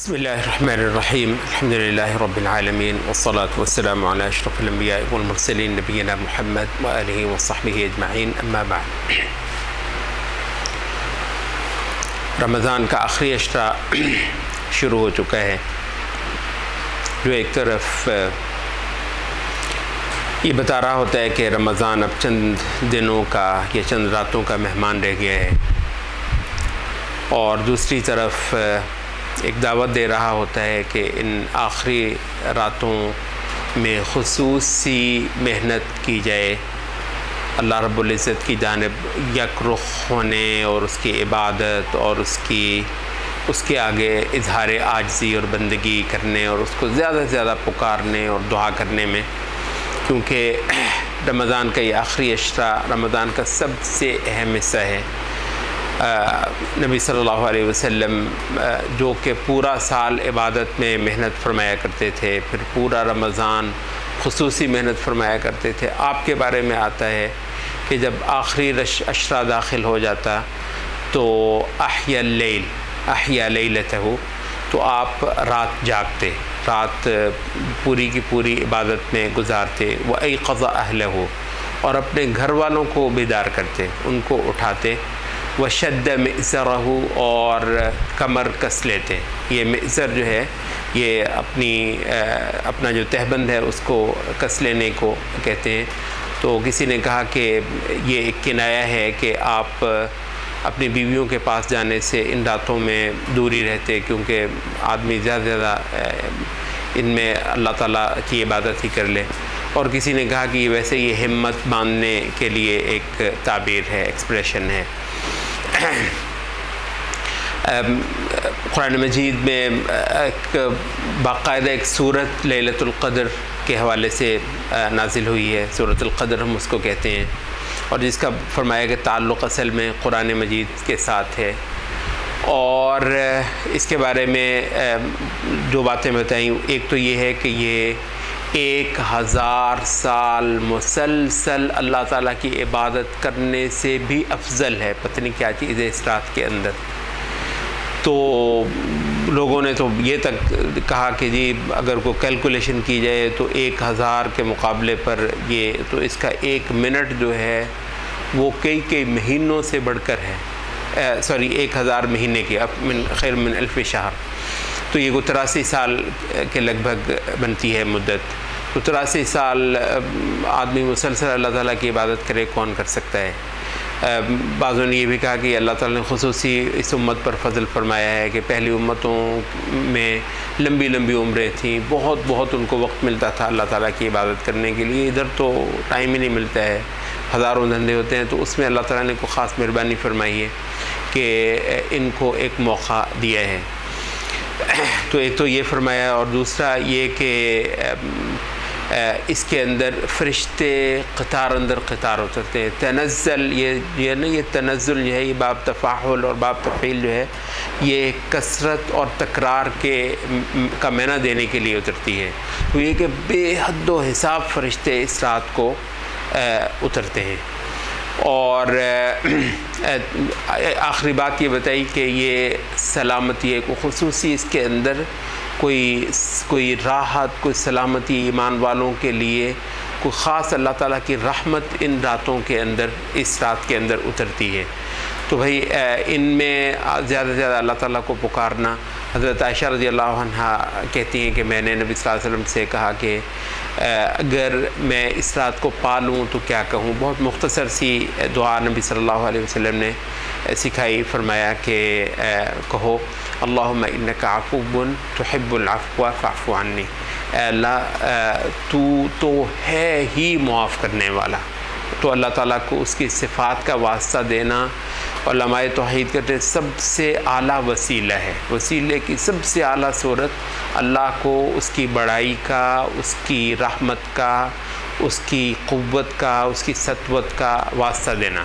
بسم الله الرحمن الرحيم الحمد لله رب العالمين والصلاة والسلام على أشرف الأنبياء والمرسلين نبينا محمد وآله وصحبه أجمعين أما بعد رمضان کا آخری اشرا شروع ہو چکا ہے، جو ایک طرف یہ بتا رہا ہوتا ہے کہ رمضان اب چند دنوں کا یا چند راتوں کا مہمان رہ گیا ہے، اور دوسری طرف ایک دعوت دے رہا ہوتا ہے کہ ان آخری راتوں میں خصوصی محنت کی جائے، اللہ رب العزت کی جانب یک رخ ہونے اور اس کی عبادت اور اس کے آگے اظہار عاجزی اور بندگی کرنے اور اس کو زیادہ سے زیادہ پکارنے اور دعا کرنے میں، کیونکہ رمضان کا یہ آخری اشرا رمضان کا سب سے اہم حصہ ہے۔ نبی صلی اللہ علیہ وسلم جو کہ پورا سال عبادت میں محنت فرمایا کرتے تھے، پھر پورا رمضان خصوصی محنت فرمایا کرتے تھے، آپ کے بارے میں آتا ہے کہ جب آخری اشرا داخل ہو جاتا تو احیا لیلتہ، تو آپ رات جاگتے، رات پوری کی پوری عبادت میں گزارتے، وَأَيْقَظَ أَهْلَهُ، اور اپنے گھر والوں کو بیدار کرتے، ان کو اٹھاتے، وَشَدَّ مِئْزَرَهُ، اور کمر کس لیتے۔ یہ مئزر جو ہے یہ اپنا جو تہبند ہے اس کو کس لینے کو کہتے ہیں۔ تو کسی نے کہا کہ یہ ایک کنایا ہے کہ آپ اپنی بیویوں کے پاس جانے سے ان راتوں میں دوری رہتے، کیونکہ آدمی زیادہ سے زیادہ ان میں اللہ تعالیٰ کی عبادت ہی کر لے۔ اور کسی نے کہا کہ ویسے یہ ہمت باندھنے کے لیے ایک تعبیر ہے، ایکسپریشن ہے۔ قرآن مجید میں ایک باقاعدہ ایک سورت لیلۃ القدر کے حوالے سے نازل ہوئی ہے، سورۃ القدر ہم اس کو کہتے ہیں، اور جس کا فرمایا کہ تعلق اصل میں قرآن مجید کے ساتھ ہے۔ اور اس کے بارے میں جو باتیں بتائیں، ایک تو یہ ہے کہ یہ 1000 سال مسلسل اللہ تعالیٰ کی عبادت کرنے سے بھی افضل ہے۔ پتہ نہیں کیا چیز ہے اس رات کے اندر۔ تو لوگوں نے تو یہ تک کہا کہ جی اگر کوئی کیلکولیشن کی جائے تو 1000 کے مقابلے پر یہ تو اس کا 1 منٹ جو ہے وہ کئی مہینوں سے بڑھ کر ہے، 1000 مہینے کی، خیر من 1000 شہر، تو یہ 83 سال کے لگ بھگ بنتی ہے مدت۔ تو 83 سال آدمی مسلسل اللہ تعالیٰ کی عبادت کرے، کون کر سکتا ہے؟ بعضوں نے یہ بھی کہا کہ اللہ تعالیٰ نے خصوصی اس امت پر فضل فرمایا ہے کہ پہلی امتوں میں لمبی عمریں تھیں، بہت ان کو وقت ملتا تھا اللہ تعالیٰ کی عبادت کرنے کے لیے، ادھر تو ٹائم ہی نہیں ملتا ہے، ہزاروں دھندے ہوتے ہیں۔ تو اس میں اللہ تعالیٰ نے کوئی خاص مہربانی فرمائی ہے کہ ان کو ایک موقع دیا ہے۔ تو ایک تو یہ فرمایا، اور دوسرا یہ کہ اس کے اندر فرشتے قطار اندر قطار اترتے ہیں۔ تنزل، یہ تنزل جو ہے یہ باب تفاعل اور باب تفعیل جو ہے یہ کثرت اور تکرار کا معنی دینے کے لیے اترتی ہے۔ تو یہ کہ بے حد و حساب فرشتے اس رات کو اترتے ہیں۔ اور آخری بات یہ بتائی کہ یہ سلامتی ہے، کوئی خصوصی اس کے اندر کوئی راحت، کوئی سلامتی ایمان والوں کے لیے، کوئی خاص اللہ تعالیٰ کی رحمت ان راتوں کے اندر، اس رات کے اندر اترتی ہے۔ تو بھائی ان میں زیادہ سے زیادہ اللہ تعالیٰ کو پکارنا۔ حضرت عائشہ رضی اللہ عنہا کہتی ہیں کہ میں نے نبی صلی اللہ علیہ وسلم سے کہا کہ اگر میں اس رات کو پالوں تو کیا کہوں؟ بہت مختصر سی دعا نبی صلی اللہ علیہ وسلم نے سکھائی، فرمایا کہ کہو اللہم انک عفو تحب العفو فاعف عنی، اے اللہ تو ہے ہی معاف کرنے والا۔ تو اللہ تعالیٰ کو اس کی صفات کا واسطہ دینا، علماء توحید کہتے ہیں سب سے اعلیٰ وسیلہ ہے، وسیلے کی سب سے اعلیٰ صورت اللہ کو اس کی بڑائی کا، اس کی رحمت کا، اس کی قوت کا، اس کی سطوت کا واسطہ دینا۔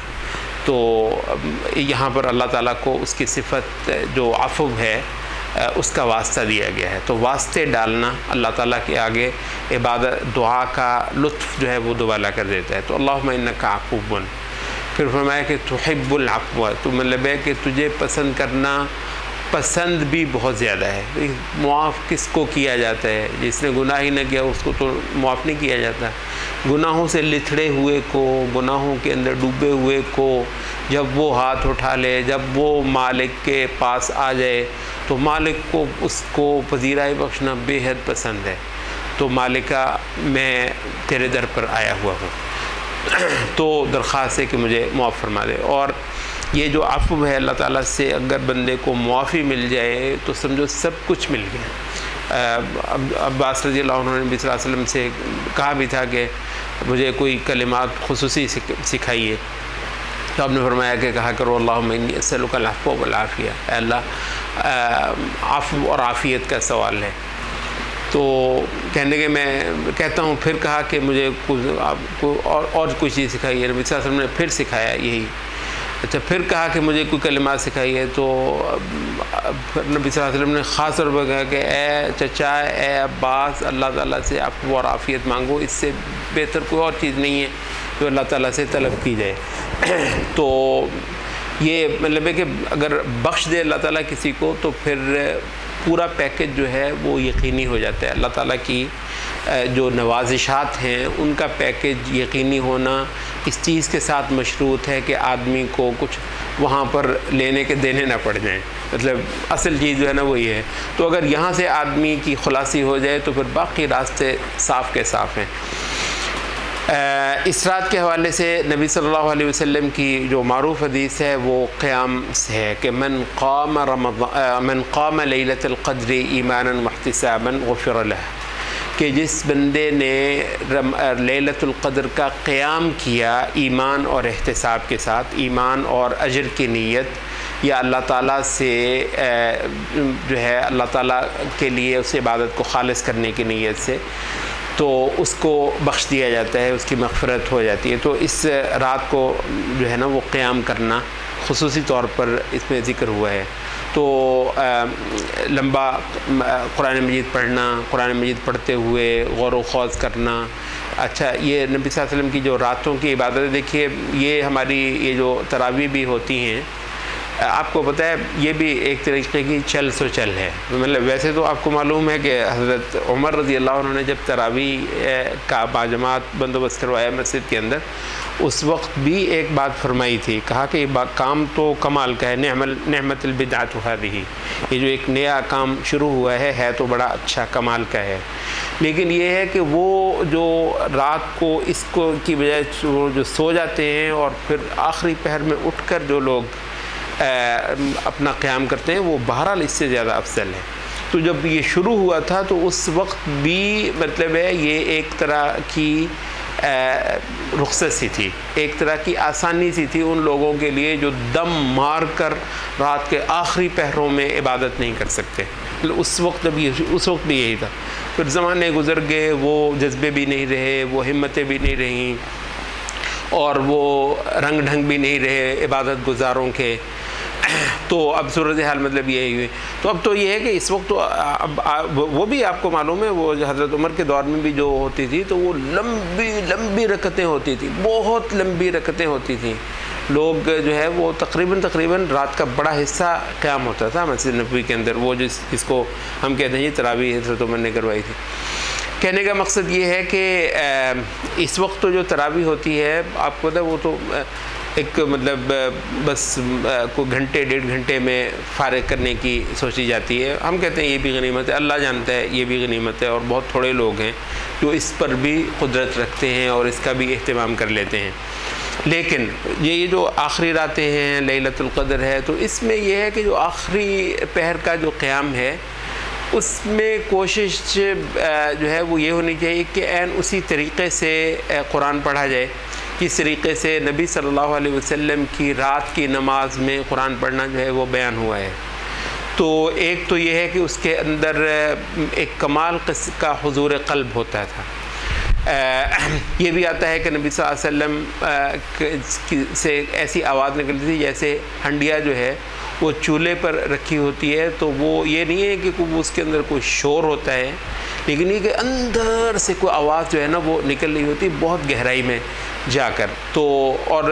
تو یہاں پر اللہ تعالیٰ کو اس کی صفت جو عفو ہے اس کا واسطہ دیا گیا ہے۔ تو واسطے ڈالنا اللہ تعالیٰ کے آگے عبادت دعا کا لطف جو ہے وہ دوبالا کر دیتا ہے۔ تو اللہم انک عفو، پھر فرمایا کہ تحب العفو، تو مطلب ہے کہ تجھے پسند کرنا پسند بھی بہت زیادہ ہے۔ معاف کس کو کیا جاتا ہے؟ جس نے گناہ ہی نہ کیا اس کو تو معاف نہیں کیا جاتا۔ گناہوں سے لتھڑے ہوئے کو، گناہوں کے اندر ڈوبے ہوئے کو جب وہ ہاتھ اٹھا لے، جب وہ مالک کے پاس آ جائے تو مالک کو اس کو پذیرائی بخشنا بے حد پسند ہے۔ تو مالکہ میں تیرے در پر آیا ہوا ہوں، تو درخواست ہے کہ مجھے معاف فرما دے۔ اور یہ جو عفو ہے اللہ تعالیٰ سے، اگر بندے کو معافی مل جائے تو سمجھو سب کچھ مل گیا۔ عباس رضی اللہ عنہ نے نبی صلی اللہ علیہ وسلم سے کہا بھی تھا کہ مجھے کوئی کلمات خصوصی سکھائیے، تو آپ نے فرمایا کہ کہا کرو اللہم انی اسألک العفو والعافیہ، اے اللہ عفو اور عافیت کا سوال ہے۔ تو کہنے کہ میں کہتا ہوں، پھر کہا کہ مجھے اور کوئی چیز سکھائیے، نبی صلی اللہ علیہ وسلم نے پھر سکھایا یہی۔ اچھا پھر کہا کہ مجھے کوئی کلمات سکھائیے، تو نبی صلی اللہ علیہ وسلم نے خاص طور پر کہا کہ اے چچا، اے عباس، اللہ تعالیٰ سے عفو اور عافیت مانگو، اس سے بہتر کوئی اور چیز نہیں ہے جو اللہ تعالیٰ سے طلب کی جائے۔ تو یہ مطلب ہے کہ اگر بخش دے اللہ تعالیٰ کسی کو تو پھر پورا پیکج جو ہے وہ یقینی ہو جاتا ہے۔ اللہ تعالیٰ کی جو نوازشات ہیں ان کا پیکج یقینی ہونا اس چیز کے ساتھ مشروط ہے کہ آدمی کو کچھ وہاں پر لینے کے دینے نہ پڑ جائیں، مطلب اصل چیز جو ہے نا وہی ہے۔ تو اگر یہاں سے آدمی کی خلاصی ہو جائے تو پھر باقی راستے صاف کے صاف ہیں۔ اس رات کے حوالے سے نبی صلی اللہ علیہ وسلم کی جو معروف حدیث ہے وہ قیام سے ہے کہ من قام لیلۃ القدر ایمانا واحتسابا غفر لہ، کہ جس بندے نے لیلۃ القدر کا قیام کیا ایمان اور احتساب کے ساتھ، ایمان اور اجر کی نیت، یا اللہ تعالیٰ سے جو ہے اللہ تعالیٰ کے لیے اس عبادت کو خالص کرنے کی نیت سے، تو اس کو بخش دیا جاتا ہے، اس کی مغفرت ہو جاتی ہے۔ تو اس رات کو جو ہے نا وہ قیام کرنا خصوصی طور پر اس میں ذکر ہوا ہے۔ تو لمبا قرآن مجید پڑھنا، قرآن مجید پڑھتے ہوئے غور و خوض کرنا، اچھا یہ نبی صلی اللہ علیہ وسلم کی جو راتوں کی عبادت دیکھیے، یہ ہماری یہ جو تراویح بھی ہوتی ہیں، آپ کو پتہ ہے یہ بھی ایک طریقے کی چل سو چل ہے۔ مطلب ویسے تو آپ کو معلوم ہے کہ حضرت عمر رضی اللہ عنہ نے جب تراویح کا باجماعت بندوبست کروایا مسجد کے اندر، اس وقت بھی ایک بات فرمائی تھی، کہا کہ یہ کام تو کمال کا ہے، نعمت البدعۃ ہذہ، یہ جو ایک نیا کام شروع ہوا ہے تو بڑا اچھا کمال کا ہے، لیکن یہ ہے کہ وہ جو رات کو اس کو کی بجائے جو سو جاتے ہیں اور پھر آخری پہر میں اٹھ کر جو لوگ اپنا قیام کرتے ہیں وہ بہرحال اس سے زیادہ افضل ہے۔ تو جب یہ شروع ہوا تھا تو اس وقت بھی مطلب ہے یہ ایک طرح کی رخصت سی تھی، ایک طرح کی آسانی سی تھی ان لوگوں کے لیے جو دم مار کر رات کے آخری پہروں میں عبادت نہیں کر سکتے۔ اس وقت بھی یہی تھا۔ پھر زمانے گزر گئے، وہ جذبے بھی نہیں رہے، وہ ہمتیں بھی نہیں رہیں، اور وہ رنگ ڈھنگ بھی نہیں رہے عبادت گزاروں کے، تو اب صورتحال مطلب یہی ہوئی۔ تو اب تو یہ ہے کہ اس وقت تو اب وہ بھی آپ کو معلوم ہے، وہ حضرت عمر کے دور میں بھی جو ہوتی تھی تو وہ لمبی رکعتیں ہوتی تھیں، بہت لمبی رکعتیں ہوتی تھیں۔ لوگ جو ہے وہ تقریباً رات کا بڑا حصہ قیام ہوتا تھا مسجد نبوی کے اندر، وہ جس کو ہم کہتے ہیں یہ تراویح حضرت عمر نے کروائی تھی۔ کہنے کا مقصد یہ ہے کہ اس وقت تو جو تراویح ہوتی ہے آپ کو پتہ ہے وہ تو ایک مطلب بس کوئی گھنٹے ڈیڑھ گھنٹے میں فارغ کرنے کی سوچی جاتی ہے۔ ہم کہتے ہیں یہ بھی غنیمت ہے، اللہ جانتا ہے یہ بھی غنیمت ہے، اور بہت تھوڑے لوگ ہیں جو اس پر بھی قدرت رکھتے ہیں اور اس کا بھی اہتمام کر لیتے ہیں۔ لیکن یہ جو آخری راتیں ہیں، لیلۃ القدر ہے، تو اس میں یہ ہے کہ جو آخری پہر کا جو قیام ہے اس میں کوشش جو ہے وہ یہ ہونی چاہیے کہ عین اسی طریقے سے قرآن پڑھا جائے جس طریقے سے نبی صلی اللہ علیہ وسلم کی رات کی نماز میں قرآن پڑھنا جو ہے وہ بیان ہوا ہے۔ تو ایک تو یہ ہے کہ اس کے اندر ایک کمال قسم کا حضور قلب ہوتا تھا۔ یہ بھی آتا ہے کہ نبی صلی اللہ علیہ وسلم سے ایسی آواز نکلتی تھی جیسے ہنڈیا جو ہے وہ چولہے پر رکھی ہوتی ہے، تو وہ یہ نہیں ہے کہ اس کے اندر کوئی شور ہوتا ہے، لیکن یہ کہ اندر سے کوئی آواز جو ہے نا وہ نکل رہی ہوتی بہت گہرائی میں، جا کر تو اور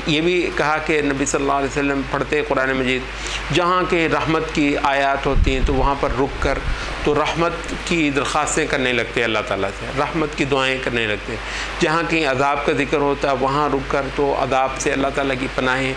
یہ بھی کہا کہ نبی صلی اللہ علیہ وسلم پڑھتے قرآن مجید جہاں کہ رحمت کی آیات ہوتی ہیں تو وہاں پر رک کر تو رحمت کی درخواستیں کرنے لگتے اللہ تعالیٰ سے، رحمت کی دعائیں کرنے لگتے، جہاں کہیں عذاب کا ذکر ہوتا ہے وہاں رک کر تو عذاب سے اللہ تعالیٰ کی پناہیں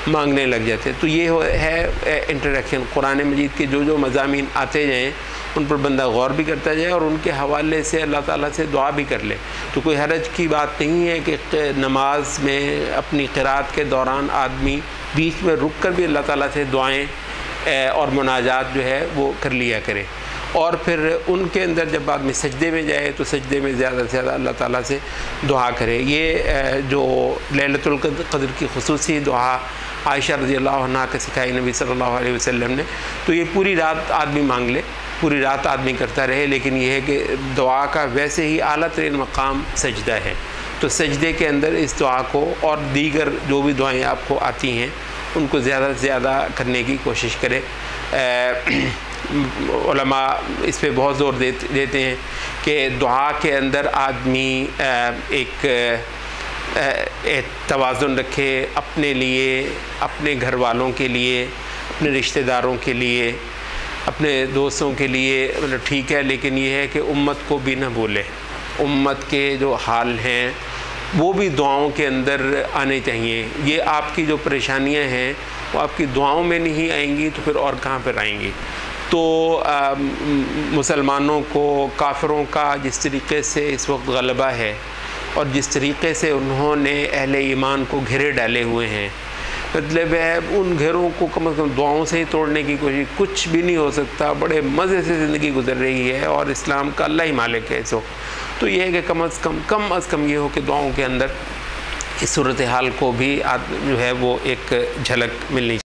مانگنے لگ جاتے۔ تو یہ ہے انٹریکشن، قرآن مجید کے جو مضامین آتے جائیں ان پر بندہ غور بھی کرتا جائے اور ان کے حوالے سے اللہ تعالیٰ سے دعا بھی کر لے۔ تو کوئی حرج کی بات نہیں ہے کہ نماز میں اپنی قرات کے دوران آدمی بیچ میں رک کر بھی اللہ تعالیٰ سے دعائیں اور مناجات جو ہے وہ کر لیا کرے، اور پھر ان کے اندر جب آدمی سجدے میں جائے تو سجدے میں زیادہ سے زیادہ اللہ تعالیٰ سے دعا کرے۔ یہ جو لیلۃ القدر کی خصوصی دعا عائشہ رضی اللہ عنہا کے سکھائی نبی صلی اللہ علیہ وسلم نے، تو یہ پوری رات آدمی مانگ لے، پوری رات آدمی کرتا رہے، لیکن یہ ہے کہ دعا کا ویسے ہی اعلیٰ ترین مقام سجدہ ہے، تو سجدے کے اندر اس دعا کو اور دیگر جو بھی دعائیں آپ کو آتی ہیں ان کو زیادہ سے زیادہ کرنے کی کوشش کرے۔ علماء اس پہ بہت زور دیتے ہیں کہ دعا کے اندر آدمی ایک توازن رکھے، اپنے لیے، اپنے گھر والوں کے لیے، اپنے رشتہ داروں کے لیے، اپنے دوستوں کے لیے، مطلب ٹھیک ہے، لیکن یہ ہے کہ امت کو بھی نہ بھولے، امت کے جو حال ہیں وہ بھی دعاؤں کے اندر آنے چاہیے۔ یہ آپ کی جو پریشانیاں ہیں وہ آپ کی دعاؤں میں نہیں آئیں گی تو پھر اور کہاں پر آئیں گی؟ تو مسلمانوں کو کافروں کا جس طریقے سے اس وقت غلبہ ہے اور جس طریقے سے انہوں نے اہل ایمان کو گھیرے ڈالے ہوئے ہیں، مطلب ہے ان گھروں کو کم از کم دعاؤں سے ہی توڑنے کی کوشش، کچھ بھی نہیں ہو سکتا، بڑے مزے سے زندگی گزر رہی ہے اور اسلام کا اللہ ہی مالک ہے اس وقت۔ تو یہ ہے کہ کم از کم یہ ہو کہ دعاؤں کے اندر اس صورتحال کو بھی جو ہے وہ ایک جھلک ملنی